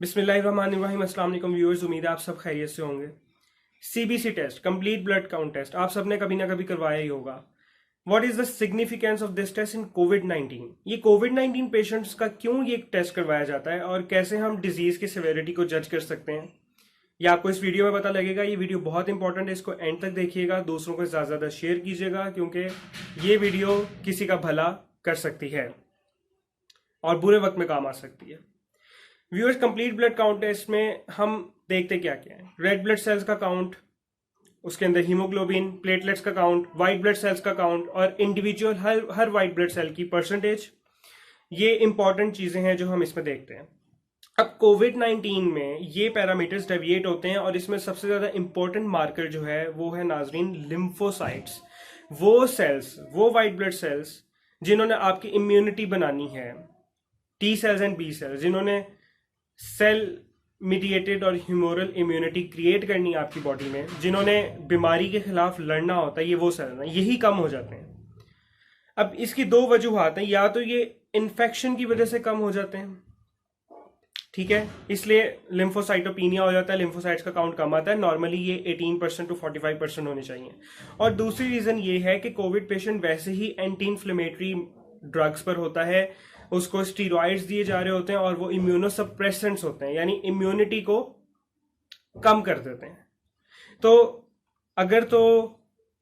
बिस्मिल्लाहिर्रहमानिर्रहीम। अस्सलाम वालेकुम व्यूअर्स, उम्मीद है आप सब खैरियत से होंगे। CBC test, complete blood count test, आप सबने कभी ना कभी करवाया ही होगा। What is the significance of this test in कोविड-19? ये कोविड-19 पेशेंट्स का क्यों ये टेस्ट करवाया जाता है और कैसे हम डिजीज की सिवियरिटी को जज कर सकते हैं, ये आपको इस वीडियो में पता लगेगा। ये वीडियो बहुत इंपॉर्टेंट है, इसको एंड तक देखिएगा, दूसरों को ज़्यादा ज़्यादा शेयर कीजिएगा क्योंकि ये वीडियो किसी का भला कर सकती है और बुरे वक्त में काम आ सकती है। Viewers, complete blood count test में हम देखते क्या क्या है। रेड ब्लड सेल्स का काउंट, उसके अंदर हीमोग्लोबिन, प्लेटलेट्स का काउंट, वाइट ब्लड सेल्स का काउंट और इंडिविजुअल हर वाइट ब्लड सेल की परसेंटेज, ये इंपॉर्टेंट चीजें हैं जो हम इसमें देखते हैं। अब कोविड-19 में ये पैरामीटर्स डेविएट होते हैं और इसमें सबसे ज्यादा इंपॉर्टेंट मार्कर जो है वो है नाजरीन लिम्फोसाइट्स। वो सेल्स, वो वाइट ब्लड सेल्स जिन्होंने आपकी इम्यूनिटी बनानी है, T cells and B cells, जिन्होंने सेल मीडिएटेड और ह्यूमोरल इम्यूनिटी क्रिएट करनी है आपकी बॉडी में, जिन्होंने बीमारी के खिलाफ लड़ना होता है, ये वो सेल हैं, यही कम हो जाते हैं। अब इसकी दो वजूहात हैं, या तो ये इन्फेक्शन की वजह से कम हो जाते हैं, ठीक है, इसलिए लिम्फोसाइटोपिनिया हो जाता है, लिम्फोसाइट्स का काउंट कम आता है। नॉर्मली ये 18% टू 45% होने चाहिए। और दूसरी रीजन ये है कि कोविड पेशेंट वैसे ही एंटी इन्फ्लेमेटरी ड्रग्स पर होता है, उसको स्टीरॉइड्स दिए जा रहे होते हैं और वो इम्यूनोसप्रेसेंट्स होते हैं, यानी इम्यूनिटी को कम कर देते हैं। तो अगर तो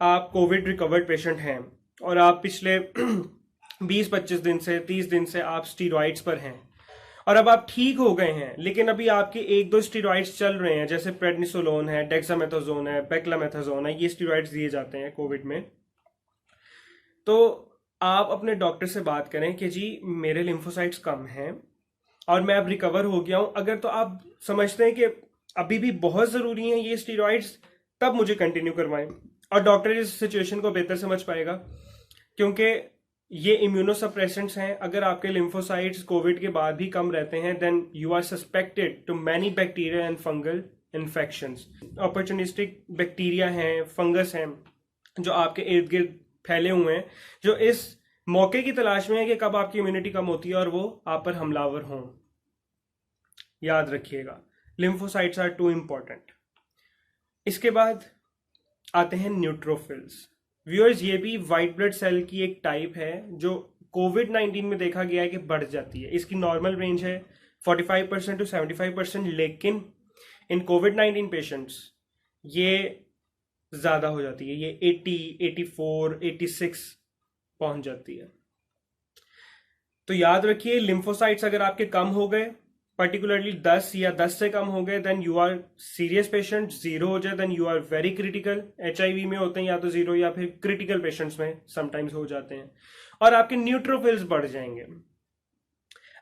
आप कोविड रिकवर्ड पेशेंट हैं और आप पिछले 20-25 दिन से 30 दिन से आप स्टीरॉइड्स पर हैं और अब आप ठीक हो गए हैं, लेकिन अभी आपके एक दो स्टीरॉइड्स चल रहे हैं, जैसे प्रेडनिसोलोन है, डेक्सामेथासोन है, पेक्लामेथासोन है, ये स्टीरॉइड्स दिए जाते हैं कोविड में, तो आप अपने डॉक्टर से बात करें कि जी मेरे लिम्फोसाइट्स कम हैं और मैं अब रिकवर हो गया हूं। अगर तो आप समझते हैं कि अभी भी बहुत ज़रूरी हैं ये स्टीरॉइड्स, तब मुझे कंटिन्यू करवाएं और डॉक्टर इस सिचुएशन को बेहतर समझ पाएगा, क्योंकि ये इम्यूनोसप्रेसेंट्स हैं। अगर आपके लिम्फोसाइट्स कोविड के बाद भी कम रहते हैं, then you are suspected to many bacteria and fungal infections. Opportunistic bacteria हैं, फंगस हैं जो आपके इर्द गिर्द फैले हुए हैं, जो इस मौके की तलाश में है कि कब आपकी इम्यूनिटी कम होती है और वो आप पर हमलावर हों। याद रखिएगा, लिम्फोसाइट्स आर टू इंपॉर्टेंट। इसके बाद आते हैं न्यूट्रोफिल्स। व्यूअर्स, ये भी वाइट ब्लड सेल की एक टाइप है जो कोविड-19 में देखा गया है कि बढ़ जाती है। इसकी नॉर्मल रेंज है 45% टू 75%, लेकिन इन कोविड-19 पेशेंट्स ये ज्यादा हो जाती है, ये 80, 84, 86 पहुंच जाती है। तो याद रखिए, लिम्फोसाइट्स अगर आपके कम हो गए, पर्टिकुलरली 10 या 10 से कम हो गए, then you are serious patient. 0 हो जाए then you are very critical. HIV में होते हैं या तो 0 या फिर क्रिटिकल पेशेंट्स में समटाइम्स हो जाते हैं, और आपके न्यूट्रोफिल्स बढ़ जाएंगे।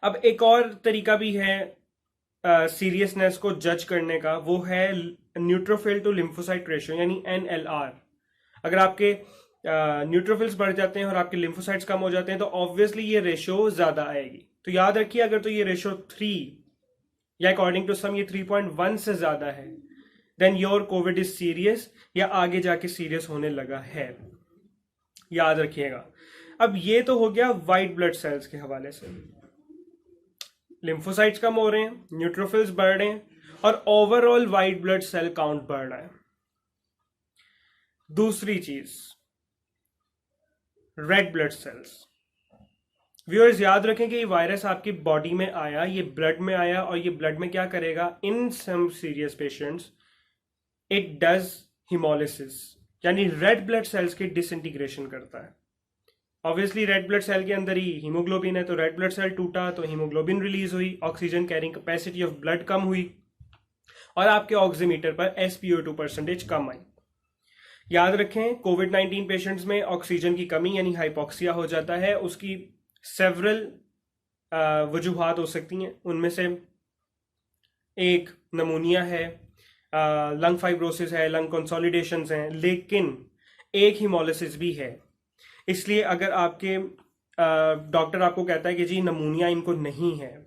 अब एक और तरीका भी है सीरियसनेस को जज करने का, वो है न्यूट्रोफिल टू लिम्फोसाइट रेशियो, यानी NLR। अगर आपके न्यूट्रोफिल्स बढ़ जाते हैं और आपके लिम्फोसाइट्स कम हो जाते हैं तो ऑब्वियसली ये रेशियो ज्यादा आएगी। तो याद रखिए, अगर तो ये रेशियो 3 या अकॉर्डिंग टू सम ये 3.1 से ज्यादा है, then your COVID is serious या आगे जाके सीरियस होने लगा है। याद रखिएगा। अब ये तो हो गया व्हाइट ब्लड सेल्स के हवाले से। लिम्फोसाइट्स कम हो रहे हैं, न्यूट्रोफिल्स बढ़ रहे हैं और overall white blood cell count बढ़ रहा है। दूसरी चीज, रेड ब्लड सेल्स। व्यूअर्स, याद रखें कि ये वायरस आपकी बॉडी में आया, ये ब्लड में आया, और ये ब्लड में क्या करेगा, in some serious patients it does haemolysis, यानी रेड ब्लड सेल्स की डिसइंटीग्रेशन करता है। ऑब्वियसली रेड ब्लड सेल के अंदर ही हीमोग्लोबिन है, तो रेड ब्लड सेल टूटा तो हीमोग्लोबिन रिलीज हुई, oxygen carrying capacity of blood कम हुई और आपके ऑक्सीमीटर पर SpO2 परसेंटेज कम आई। याद रखें, कोविड-19 पेशेंट्स में ऑक्सीजन की कमी यानी हाइपोक्सिया हो जाता है। उसकी सेवरल वजूहात हो सकती हैं, उनमें से एक नमूनिया है, लंग फाइब्रोसिस है, लंग कंसोलिडेशंस हैं, लेकिन एक हिमोलिसिस भी है। इसलिए अगर आपके डॉक्टर आपको कहता है कि जी नमूनिया इनको नहीं है,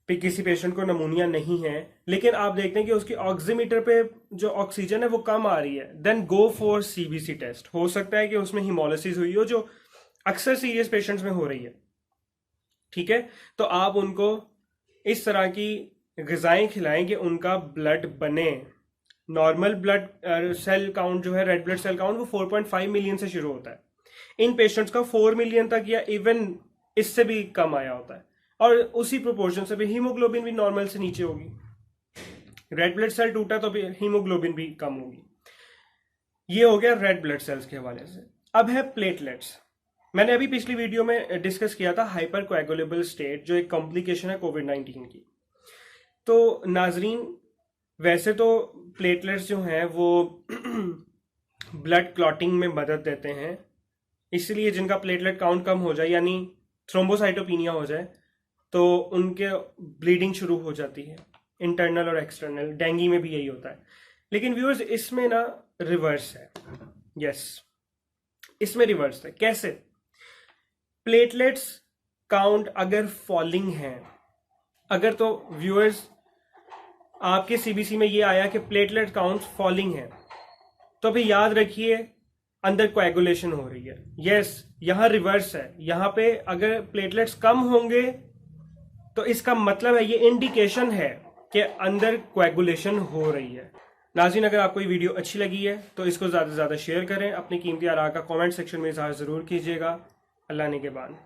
किसी पेशेंट को नमूनिया नहीं है, लेकिन आप देखते हैं कि उसकी ऑक्सीमीटर पे जो ऑक्सीजन है वो कम आ रही है, then go for CBC test. हो सकता है कि उसमें हिमोलिसिस हुई हो, जो अक्सर सीरियस पेशेंट्स में हो रही है, ठीक है। तो आप उनको इस तरह की ग़िज़ाएं खिलाएं कि उनका ब्लड बने। नॉर्मल ब्लड सेल काउंट जो है, रेड ब्लड सेल काउंट, वो 4.5 मिलियन से शुरू होता है। इन पेशेंट्स का 4 मिलियन तक या इवन इससे भी कम आया होता है, और उसी प्रोपोर्शन से भी हीमोग्लोबिन भी नॉर्मल से नीचे होगी। रेड ब्लड सेल टूटा तो भी हीमोग्लोबिन भी कम होगी। ये हो गया रेड ब्लड सेल्स के हवाले से। अब है प्लेटलेट्स। मैंने अभी पिछली वीडियो में डिस्कस किया था हाइपर कोएगुलेबल स्टेट, जो एक कॉम्प्लिकेशन है कोविड-19 की। तो नाजरीन, वैसे तो प्लेटलेट्स जो हैं वो ब्लड क्लॉटिंग में मदद देते हैं, इसलिए जिनका प्लेटलेट काउंट कम हो जाए यानी थ्रोम्बोसाइटोपिनिया हो जाए तो उनके ब्लीडिंग शुरू हो जाती है, इंटरनल और एक्सटर्नल। डेंगू में भी यही होता है। लेकिन व्यूअर्स, इसमें ना रिवर्स है। यस, इसमें रिवर्स है। कैसे? प्लेटलेट्स काउंट अगर फॉलिंग है, अगर तो व्यूअर्स आपके सीबीसी में ये आया कि प्लेटलेट काउंट फॉलिंग है, तो फिर याद रखिए अंदर कोएगुलेशन हो रही है। यस, यहां रिवर्स है। यहां पे अगर प्लेटलेट्स कम होंगे तो इसका मतलब है, ये इंडिकेशन है कि अंदर कोएगुलेशन हो रही है। नाज़रीन, अगर आपको ये वीडियो अच्छी लगी है तो इसको ज़्यादा से ज़्यादा शेयर करें। अपनी कीमती आरा का कमेंट सेक्शन में इज़हार ज़रूर कीजिएगा। अल्लाह ने के बाद।